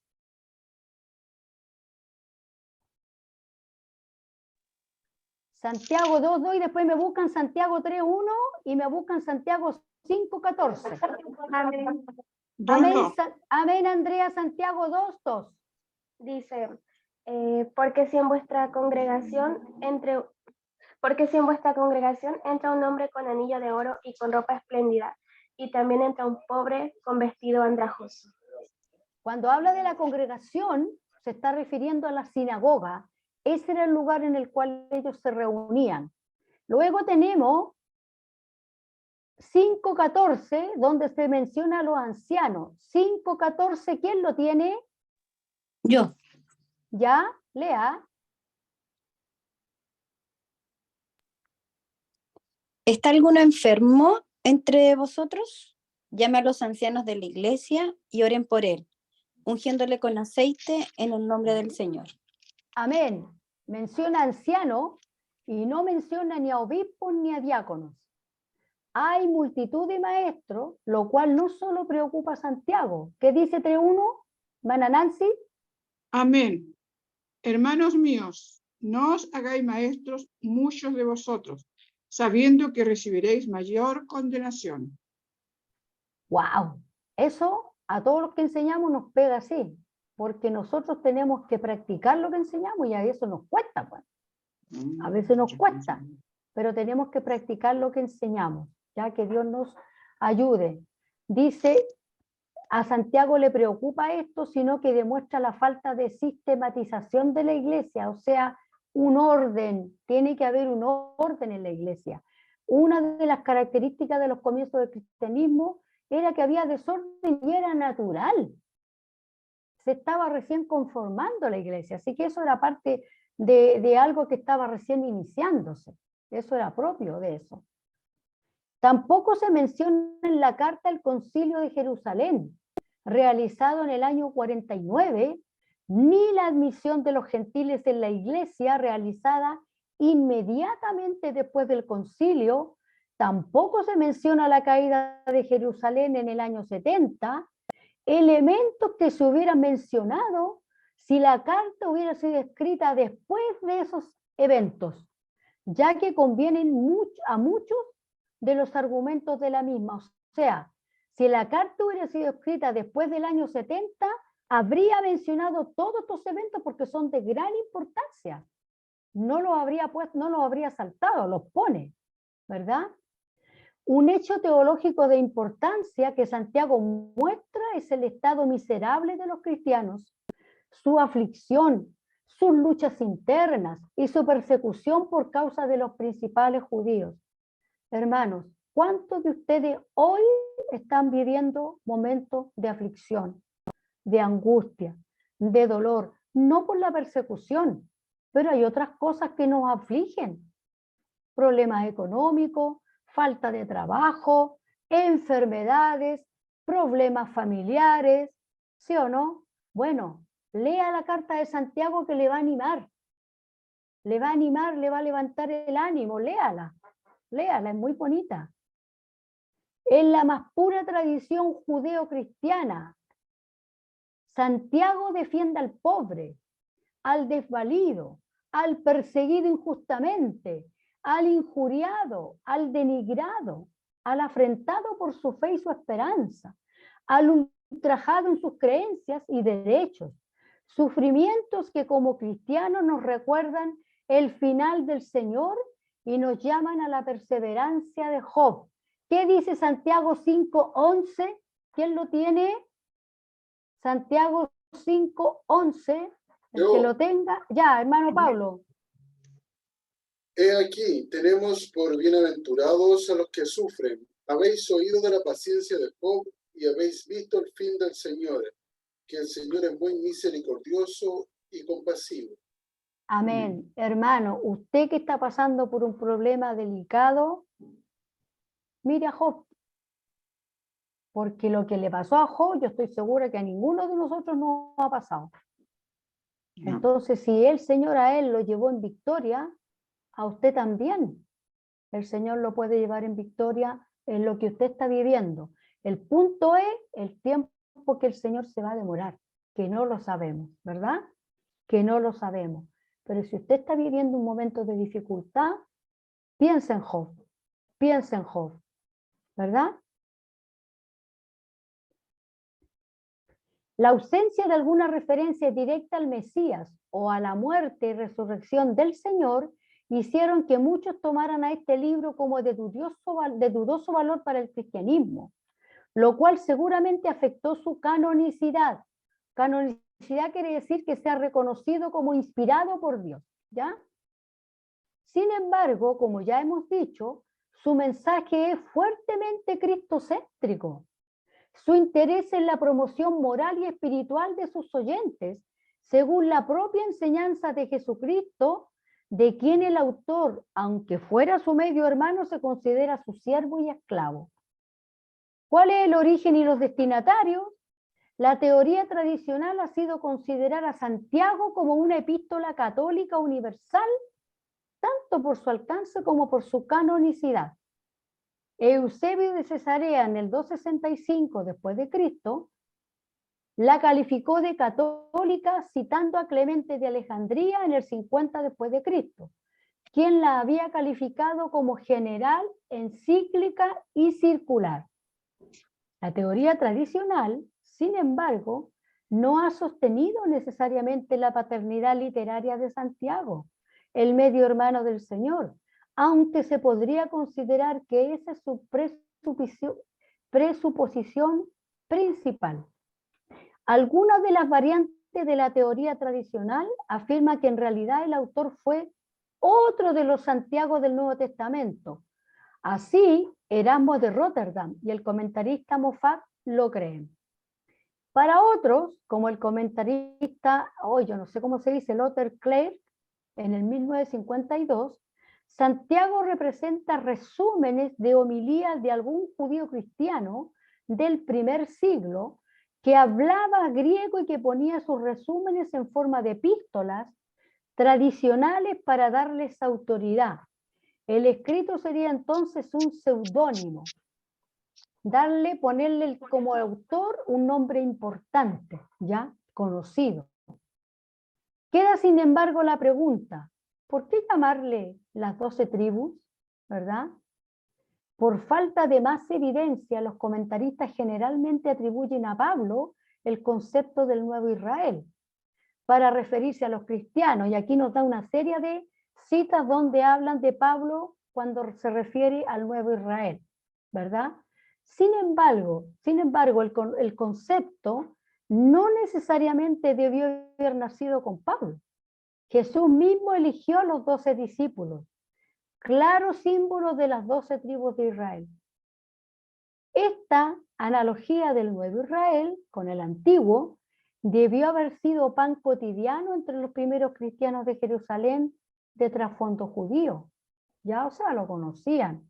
Santiago 2.2 y después me buscan Santiago 3.1 y me buscan Santiago 5.14. Amén. Amén, amén, Andrea, Santiago 2.2. Dice, porque si en vuestra congregación entra un hombre con anillo de oro y con ropa espléndida, y también entra un pobre con vestido andrajoso. Cuando habla de la congregación, se está refiriendo a la sinagoga. Ese era el lugar en el cual ellos se reunían. Luego tenemos 5.14, donde se menciona a los ancianos. 5.14, ¿quién lo tiene? Yo. Ya, lea. ¿Está alguno enfermo entre vosotros? Llame a los ancianos de la iglesia y oren por él, ungiéndole con aceite en el nombre del Señor. Amén. Menciona anciano y no menciona ni a obispos ni a diáconos. Hay multitud de maestros, lo cual no solo preocupa a Santiago. ¿Qué dice 3.1? Mana Nancy. Amén. Hermanos míos, no os hagáis maestros muchos de vosotros, sabiendo que recibiréis mayor condenación. ¡Wow! Eso a todos los que enseñamos nos pega así, porque nosotros tenemos que practicar lo que enseñamos y a eso nos cuesta, pues. A veces nos cuesta, pero tenemos que practicar lo que enseñamos, ya que Dios nos ayude. Dice, a Santiago le preocupa esto, sino que demuestra la falta de sistematización de la iglesia, o sea, un orden, tiene que haber un orden en la iglesia. Una de las características de los comienzos del cristianismo era que había desorden y era natural. Se estaba recién conformando la iglesia, así que eso era parte de algo que estaba recién iniciándose. Eso era propio de eso. Tampoco se menciona en la carta el Concilio de Jerusalén, realizado en el año 49, ni la admisión de los gentiles en la iglesia realizada inmediatamente después del concilio. Tampoco se menciona la caída de Jerusalén en el año 70, elementos que se hubieran mencionado si la carta hubiera sido escrita después de esos eventos, ya que convienen a muchos de los argumentos de la misma. O sea, si la carta hubiera sido escrita después del año 70, habría mencionado todos estos eventos porque son de gran importancia. No los habría puesto, no los habría saltado, los pone, ¿verdad? Un hecho teológico de importancia que Santiago muestra es el estado miserable de los cristianos, su aflicción, sus luchas internas y su persecución por causa de los principales judíos. Hermanos, ¿cuántos de ustedes hoy están viviendo momentos de aflicción, de angustia, de dolor? No por la persecución, pero hay otras cosas que nos afligen. Problemas económicos, falta de trabajo, enfermedades, problemas familiares, ¿sí o no? Bueno, lea la carta de Santiago que le va a animar. Le va a animar, le va a levantar el ánimo, léala. Léala, es muy bonita. En la más pura tradición judeo-cristiana, Santiago defiende al pobre, al desvalido, al perseguido injustamente, al injuriado, al denigrado, al afrentado por su fe y su esperanza, al ultrajado en sus creencias y derechos, sufrimientos que como cristianos nos recuerdan el final del Señor y nos llaman a la perseverancia de Job. ¿Qué dice Santiago 5:11? ¿Quién lo tiene? Santiago 5:11. El que lo tenga. Ya, hermano Pablo. He aquí, tenemos por bienaventurados a los que sufren. Habéis oído de la paciencia de Job y habéis visto el fin del Señor, que el Señor es muy misericordioso y compasivo. Amén. Hermano, usted que está pasando por un problema delicado, mire a Job. porque lo que le pasó a Job, yo estoy segura que a ninguno de nosotros nos ha pasado. No. Entonces, si el Señor a él lo llevó en victoria, a usted también. El Señor lo puede llevar en victoria en lo que usted está viviendo. El punto es el tiempo que el Señor se va a demorar, que no lo sabemos, ¿verdad? Que no lo sabemos. Pero si usted está viviendo un momento de dificultad, piensa en Job, ¿verdad? La ausencia de alguna referencia directa al Mesías o a la muerte y resurrección del Señor hicieron que muchos tomaran a este libro como de dudoso valor para el cristianismo, lo cual seguramente afectó su canonicidad. Canonicidad quiere decir que sea reconocido como inspirado por Dios, ¿ya? Sin embargo, como ya hemos dicho, su mensaje es fuertemente cristocéntrico. Su interés en la promoción moral y espiritual de sus oyentes, según la propia enseñanza de Jesucristo, de quien el autor, aunque fuera su medio hermano, se considera su siervo y esclavo. ¿Cuál es el origen y los destinatarios? La teoría tradicional ha sido considerar a Santiago como una epístola católica universal, tanto por su alcance como por su canonicidad. Eusebio de Cesarea en el 265 después de Cristo la calificó de católica citando a Clemente de Alejandría en el 50 después de Cristo, quien la había calificado como general, encíclica y circular. La teoría tradicional, sin embargo, no ha sostenido necesariamente la paternidad literaria de Santiago, el medio hermano del Señor, aunque se podría considerar que esa es su presuposición principal. Algunas de las variantes de la teoría tradicional afirman que en realidad el autor fue otro de los Santiago del Nuevo Testamento. Así, Erasmo de Rotterdam y el comentarista Moffat lo creen. Para otros, como el comentarista, yo no sé cómo se dice, Lothar Clark, en el 1952, Santiago representa resúmenes de homilías de algún judío cristiano del primer siglo que hablaba griego y que ponía sus resúmenes en forma de epístolas tradicionales para darles autoridad. El escrito sería entonces un seudónimo. Ponerle como autor un nombre importante, ya conocido. Queda sin embargo la pregunta, ¿por qué llamarle las 12 tribus? ¿Verdad? Por falta de más evidencia, los comentaristas generalmente atribuyen a Pablo el concepto del nuevo Israel para referirse a los cristianos, y aquí nos da una serie de citas donde hablan de Pablo cuando se refiere al nuevo Israel, ¿verdad? Sin embargo, el concepto no necesariamente debió haber nacido con Pablo. Jesús mismo eligió a los 12 discípulos, claro símbolo de las 12 tribus de Israel. Esta analogía del nuevo Israel con el antiguo debió haber sido pan cotidiano entre los primeros cristianos de Jerusalén de trasfondo judío. Ya, o sea, lo conocían.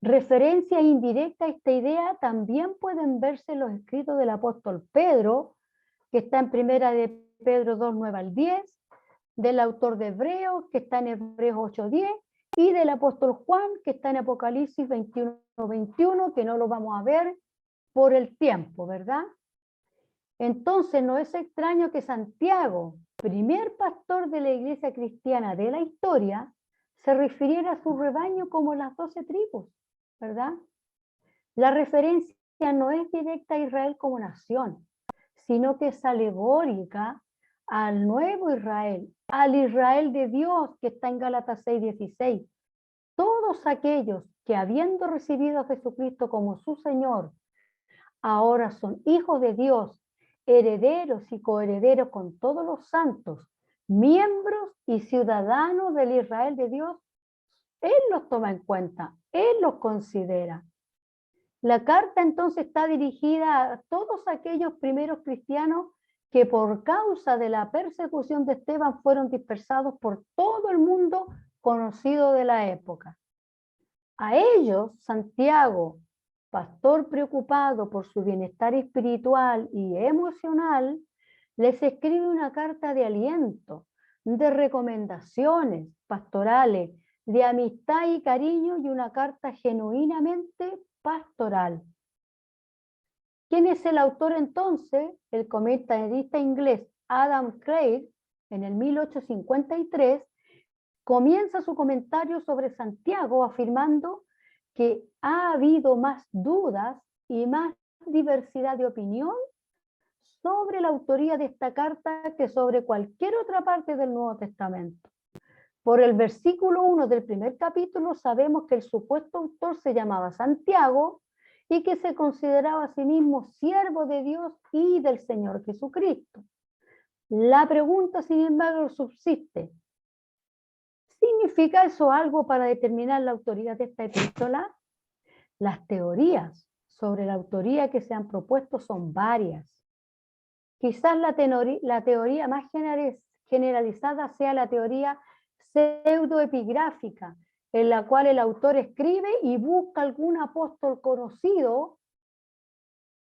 Referencia indirecta a esta idea también pueden verse en los escritos del apóstol Pedro, que está en primera de Pedro 2, 9 al 10, del autor de Hebreos, que está en Hebreos 8, 10, y del apóstol Juan, que está en Apocalipsis 21, 21, que no lo vamos a ver por el tiempo, ¿verdad? Entonces no es extraño que Santiago, primer pastor de la iglesia cristiana de la historia, se refiriera a su rebaño como las 12 tribus, ¿verdad? La referencia no es directa a Israel como nación, sino que es alegórica al nuevo Israel, al Israel de Dios que está en Gálatas 6:16. Todos aquellos que habiendo recibido a Jesucristo como su Señor, ahora son hijos de Dios, herederos y coherederos con todos los santos, miembros y ciudadanos del Israel de Dios, Él los toma en cuenta, Él los considera. La carta entonces está dirigida a todos aquellos primeros cristianos que por causa de la persecución de Esteban fueron dispersados por todo el mundo conocido de la época. A ellos, Santiago pastor preocupado por su bienestar espiritual y emocional, les escribe una carta de aliento, de recomendaciones pastorales, de amistad y cariño y una carta genuinamente pastoral. ¿Quién es el autor entonces? El comentarista inglés Adam Craig, en el 1853, comienza su comentario sobre Santiago afirmando que ha habido más dudas y más diversidad de opinión sobre la autoría de esta carta que sobre cualquier otra parte del Nuevo Testamento. Por el versículo 1 del primer capítulo sabemos que el supuesto autor se llamaba Santiago y que se consideraba a sí mismo siervo de Dios y del Señor Jesucristo. La pregunta, sin embargo, subsiste. ¿Significa eso algo para determinar la autoría de esta epístola? Las teorías sobre la autoría que se han propuesto son varias. Quizás la teoría más generalizada sea la teoría pseudoepigráfica, en la cual el autor escribe y busca algún apóstol conocido,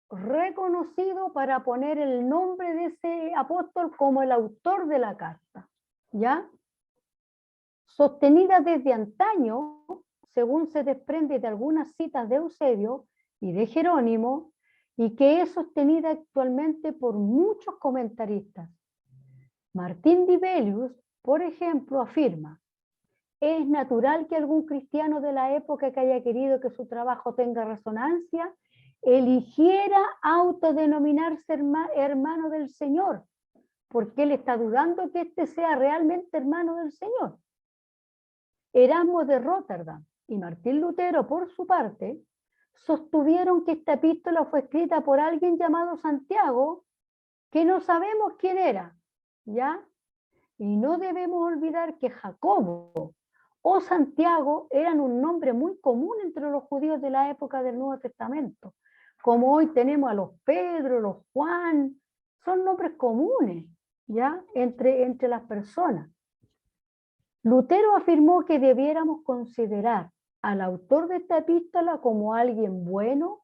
reconocido, para poner el nombre de ese apóstol como el autor de la carta, ¿ya? Sostenida desde antaño, según se desprende de algunas citas de Eusebio y de Jerónimo, y que es sostenida actualmente por muchos comentaristas. Martín Dibelius, por ejemplo, afirma: es natural que algún cristiano de la época que haya querido que su trabajo tenga resonancia, eligiera autodenominarse hermano del Señor, porque él está dudando que éste sea realmente hermano del Señor. Erasmo de Róterdam y Martín Lutero, por su parte, sostuvieron que esta epístola fue escrita por alguien llamado Santiago, que no sabemos quién era, ¿ya? Y no debemos olvidar que Jacobo o Santiago eran un nombre muy común entre los judíos de la época del Nuevo Testamento. Como hoy tenemos a los Pedro, los Juan, son nombres comunes, ¿ya? Entre las personas. Lutero afirmó que debiéramos considerar al autor de esta epístola como alguien bueno,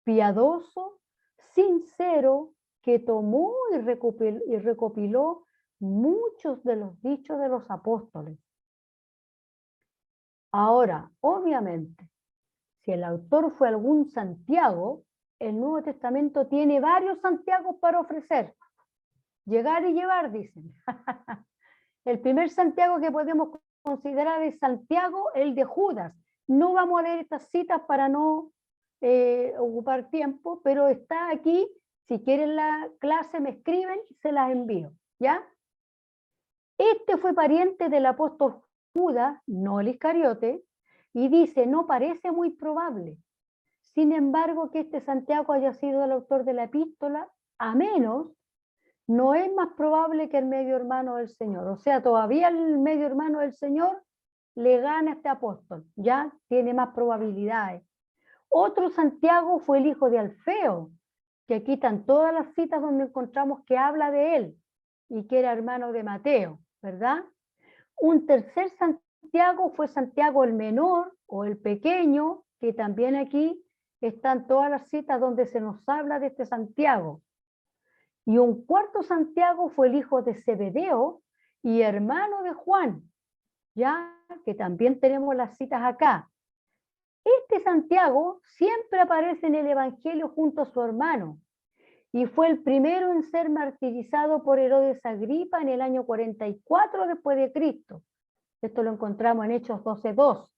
piadoso, sincero, que tomó y recopiló muchos de los dichos de los apóstoles. Ahora, obviamente, si el autor fue algún Santiago, el Nuevo Testamento tiene varios Santiagos para ofrecer. Llegar y llevar, dicen. El primer Santiago que podemos considerar es Santiago, el de Judas. No vamos a leer estas citas para no ocupar tiempo, pero está aquí. Si quieren la clase me escriben y se las envío, ¿ya? Este fue pariente del apóstol Judas, no el Iscariote, y dice: no parece muy probable, sin embargo, que este Santiago haya sido el autor de la epístola, a menos, no es más probable que el medio hermano del Señor. O sea, todavía el medio hermano del Señor le gana a este apóstol, ya tiene más probabilidades. Otro Santiago fue el hijo de Alfeo, que aquí están todas las citas donde encontramos que habla de él y que era hermano de Mateo, ¿verdad? Un tercer Santiago fue Santiago el menor o el pequeño, que también aquí están todas las citas donde se nos habla de este Santiago. Y un cuarto Santiago fue el hijo de Zebedeo y hermano de Juan, ya que también tenemos las citas acá. Este Santiago siempre aparece en el Evangelio junto a su hermano y fue el primero en ser martirizado por Herodes Agripa en el año 44 después de Cristo. Esto lo encontramos en Hechos 12:2,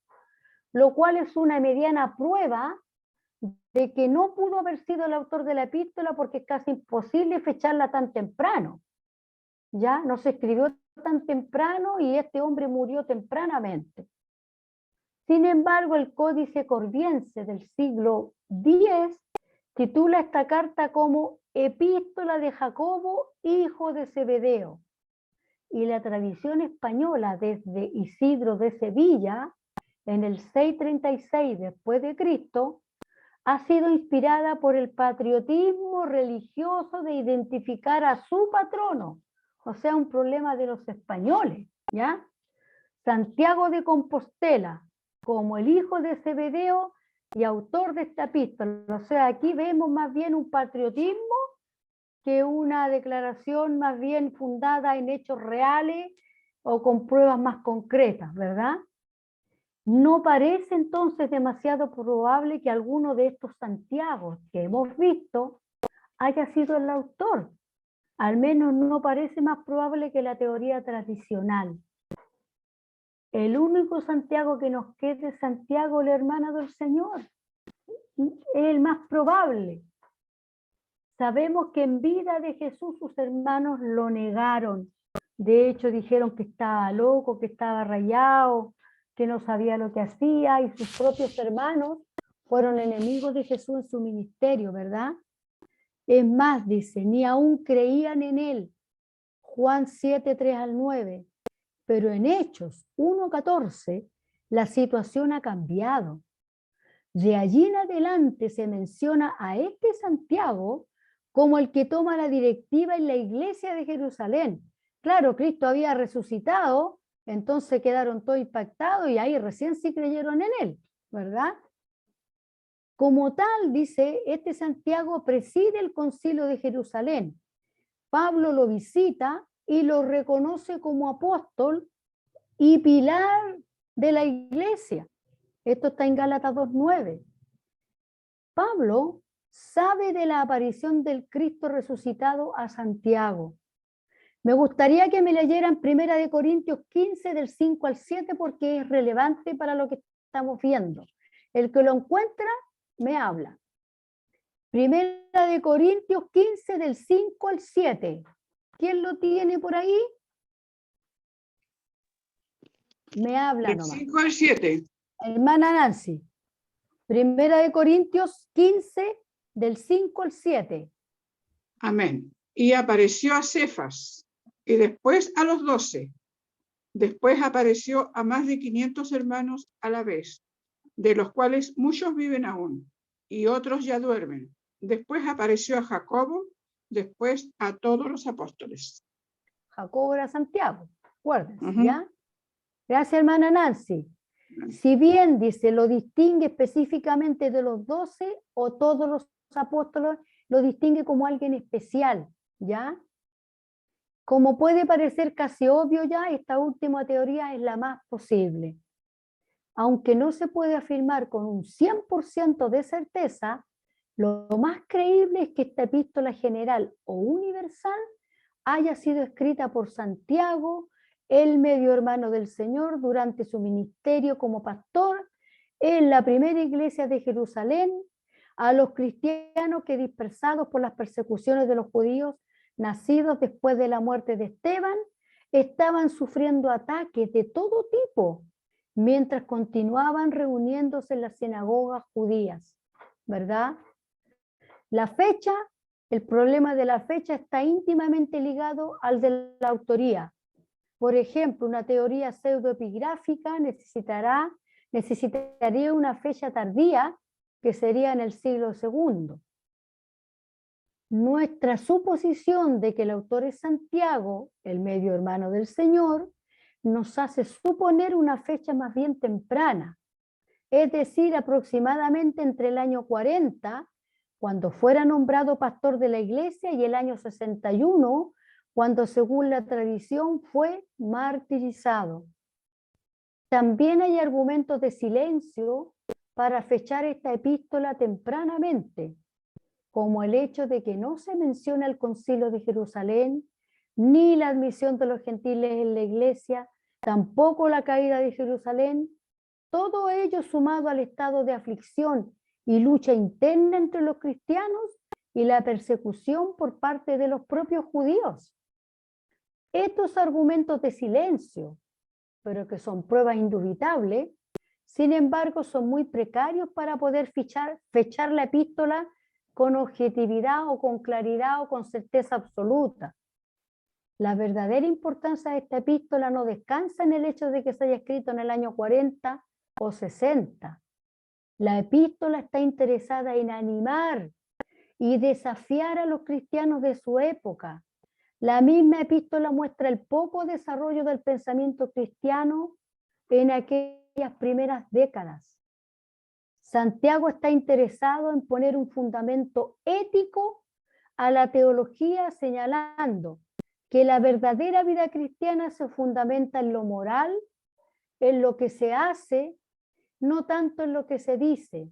lo cual es una mediana prueba de que no pudo haber sido el autor de la epístola, porque es casi imposible fecharla tan temprano. Ya no se escribió tan temprano y este hombre murió tempranamente. Sin embargo, el Códice Corviense del siglo X titula esta carta como Epístola de Jacobo, hijo de Zebedeo. Y la tradición española desde Isidro de Sevilla, en el 636 después de Cristo, ha sido inspirada por el patriotismo religioso de identificar a su patrono, o sea, un problema de los españoles, ¿ya? Santiago de Compostela, como el hijo de Zebedeo, y autor de esta epístola. O sea, aquí vemos más bien un patriotismo que una declaración más bien fundada en hechos reales o con pruebas más concretas, ¿verdad? No parece entonces demasiado probable que alguno de estos Santiagos que hemos visto haya sido el autor. Al menos no parece más probable que la teoría tradicional. El único Santiago que nos queda es Santiago, la hermana del Señor. Es el más probable. Sabemos que en vida de Jesús sus hermanos lo negaron. De hecho, dijeron que estaba loco, que estaba rayado, que no sabía lo que hacía, y sus propios hermanos fueron enemigos de Jesús en su ministerio, ¿verdad? Es más, dice, ni aún creían en él. Juan 7, 3 al 9. Pero en Hechos 1:14 la situación ha cambiado. De allí en adelante se menciona a este Santiago como el que toma la directiva en la iglesia de Jerusalén. Claro, Cristo había resucitado, entonces quedaron todos impactados y ahí recién sí creyeron en él, ¿verdad? Como tal, dice, este Santiago preside el concilio de Jerusalén. Pablo lo visita y lo reconoce como apóstol y pilar de la iglesia. Esto está en Gálatas 2:9. Pablo sabe de la aparición del Cristo resucitado a Santiago. Me gustaría que me leyeran 1 Corintios 15 del 5 al 7 porque es relevante para lo que estamos viendo. El que lo encuentra, me habla. 1 Corintios 15 del 5 al 7. ¿Quién lo tiene por ahí? Me habla Del nomás. 5 al 7. Hermana Nancy. 1 Corintios 15 del 5 al 7. Amén. Y apareció a Cefas, y después a los 12. Después apareció a más de 500 hermanos a la vez, de los cuales muchos viven aún, y otros ya duermen. Después apareció a Jacobo, después a todos los apóstoles. Jacobo era Santiago, acuérdense, Ujú. ¿ya? Gracias, hermana Nancy. Si bien, dice, lo distingue específicamente de los 12 o todos los apóstoles, lo distingue como alguien especial, ¿ya? Como puede parecer casi obvio ya, esta última teoría es la más posible. Aunque no se puede afirmar con un 100% de certeza, lo más creíble es que esta epístola general o universal haya sido escrita por Santiago, el medio hermano del Señor, durante su ministerio como pastor en la primera iglesia de Jerusalén, a los cristianos que, dispersados por las persecuciones de los judíos nacidos después de la muerte de Esteban, estaban sufriendo ataques de todo tipo mientras continuaban reuniéndose en las sinagogas judías, ¿verdad? La fecha, el problema de la fecha está íntimamente ligado al de la autoría. Por ejemplo, una teoría pseudoepigráfica necesitaría una fecha tardía que sería en el siglo II. Nuestra suposición de que el autor es Santiago, el medio hermano del Señor, nos hace suponer una fecha más bien temprana, es decir, aproximadamente entre el año 40, cuando fuera nombrado pastor de la iglesia, y el año 61, cuando según la tradición fue martirizado. También hay argumentos de silencio para fechar esta epístola tempranamente, como el hecho de que no se menciona el concilio de Jerusalén, ni la admisión de los gentiles en la iglesia, tampoco la caída de Jerusalén, todo ello sumado al estado de aflicción y lucha interna entre los cristianos y la persecución por parte de los propios judíos. Estos argumentos de silencio, pero que son pruebas indubitables, sin embargo son muy precarios para poder fechar la epístola con objetividad o con claridad o con certeza absoluta. La verdadera importancia de esta epístola no descansa en el hecho de que se haya escrito en el año 40 o 60. La epístola está interesada en animar y desafiar a los cristianos de su época. La misma epístola muestra el poco desarrollo del pensamiento cristiano en aquellas primeras décadas. Santiago está interesado en poner un fundamento ético a la teología, señalando que la verdadera vida cristiana se fundamenta en lo moral, en lo que se hace, no tanto en lo que se dice.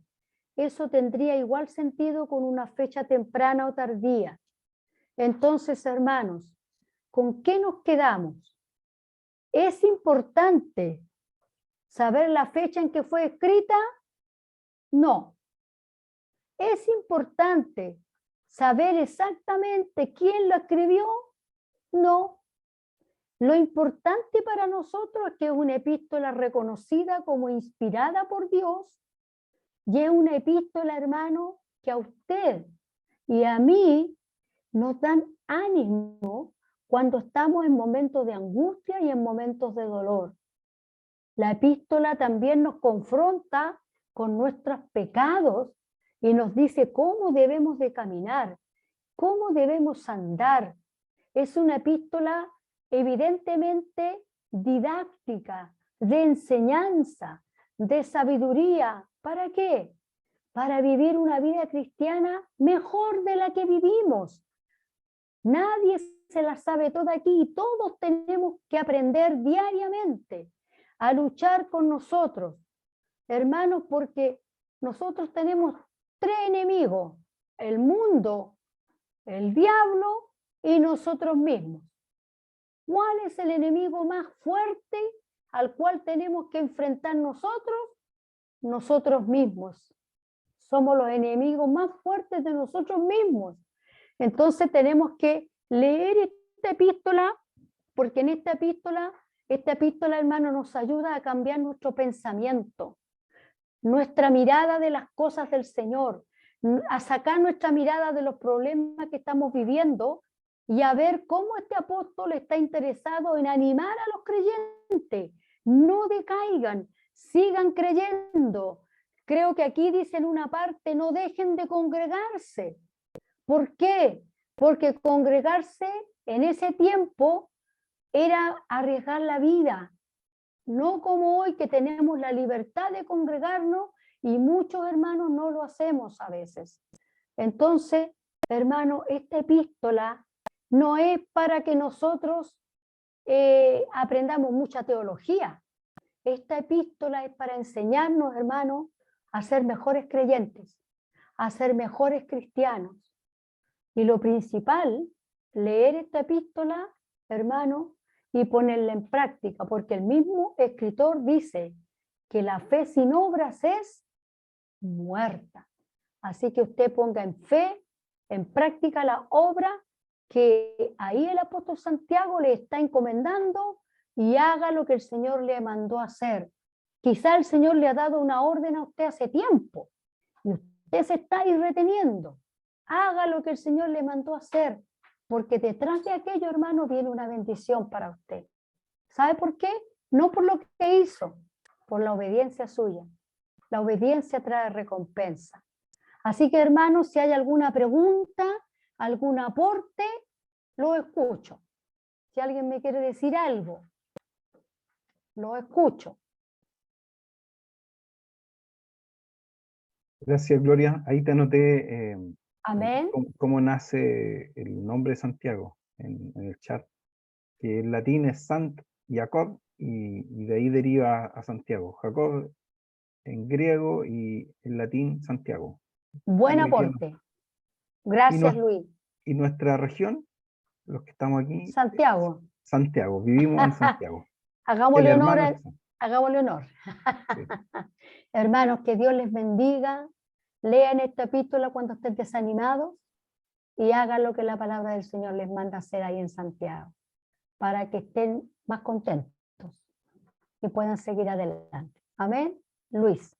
Eso tendría igual sentido con una fecha temprana o tardía. Entonces, hermanos, ¿con qué nos quedamos? ¿Es importante saber la fecha en que fue escrita? No. ¿Es importante saber exactamente quién lo escribió? No. Lo importante para nosotros es que es una epístola reconocida como inspirada por Dios y es una epístola, hermano, que a usted y a mí nos dan ánimo cuando estamos en momentos de angustia y en momentos de dolor. La epístola también nos confronta con nuestros pecados y nos dice cómo debemos de caminar, cómo debemos andar. Es una epístola evidentemente didáctica, de enseñanza, de sabiduría. ¿Para qué? Para vivir una vida cristiana mejor de la que vivimos. Nadie se la sabe toda aquí y todos tenemos que aprender diariamente a luchar con nosotros, hermanos, porque nosotros tenemos 3 enemigos: el mundo, el diablo y nosotros mismos. ¿Cuál es el enemigo más fuerte al cual tenemos que enfrentar nosotros? Nosotros mismos. Somos los enemigos más fuertes de nosotros mismos. Entonces tenemos que leer esta epístola, porque en esta epístola, hermano, nos ayuda a cambiar nuestro pensamiento, nuestra mirada de las cosas del Señor, a sacar nuestra mirada de los problemas que estamos viviendo y a ver cómo este apóstol está interesado en animar a los creyentes. No decaigan, sigan creyendo. Creo que aquí dice en una parte, no dejen de congregarse. ¿Por qué? Porque congregarse en ese tiempo era arriesgar la vida, no como hoy que tenemos la libertad de congregarnos y muchos hermanos no lo hacemos a veces. Entonces, hermano, esta epístola no es para que nosotros aprendamos mucha teología. Esta epístola es para enseñarnos, hermanos, a ser mejores creyentes, a ser mejores cristianos. Y lo principal, leer esta epístola, hermano, y ponerla en práctica, porque el mismo escritor dice que la fe sin obras es muerta. Así que usted ponga en fe, en práctica la obra que ahí el apóstol Santiago le está encomendando y haga lo que el Señor le mandó a hacer. Quizá el Señor le ha dado una orden a usted hace tiempo y usted se está ahí reteniendo. Haga lo que el Señor le mandó a hacer, porque detrás de aquello, hermano, viene una bendición para usted. ¿Sabe por qué? No por lo que hizo, por la obediencia suya. La obediencia trae recompensa. Así que, hermanos, si hay alguna pregunta, algún aporte, lo escucho. Si alguien me quiere decir algo, lo escucho. Gracias, Gloria. Ahí te anoté Amén. cómo nace el nombre de Santiago en el chat, que en latín es Sant Jacob y de ahí deriva a Santiago. Jacob en griego y en latín Santiago. Buen Muy bien. aporte. Gracias, Luis. Y nuestra región, los que estamos aquí, Santiago. Santiago, vivimos en Santiago. Hagámosle El honor. hermano Hagámosle honor. Sí. Hermanos, que Dios les bendiga. Lean esta epístola cuando estén desanimados y hagan lo que la palabra del Señor les manda hacer ahí en Santiago, para que estén más contentos y puedan seguir adelante. Amén. Luis.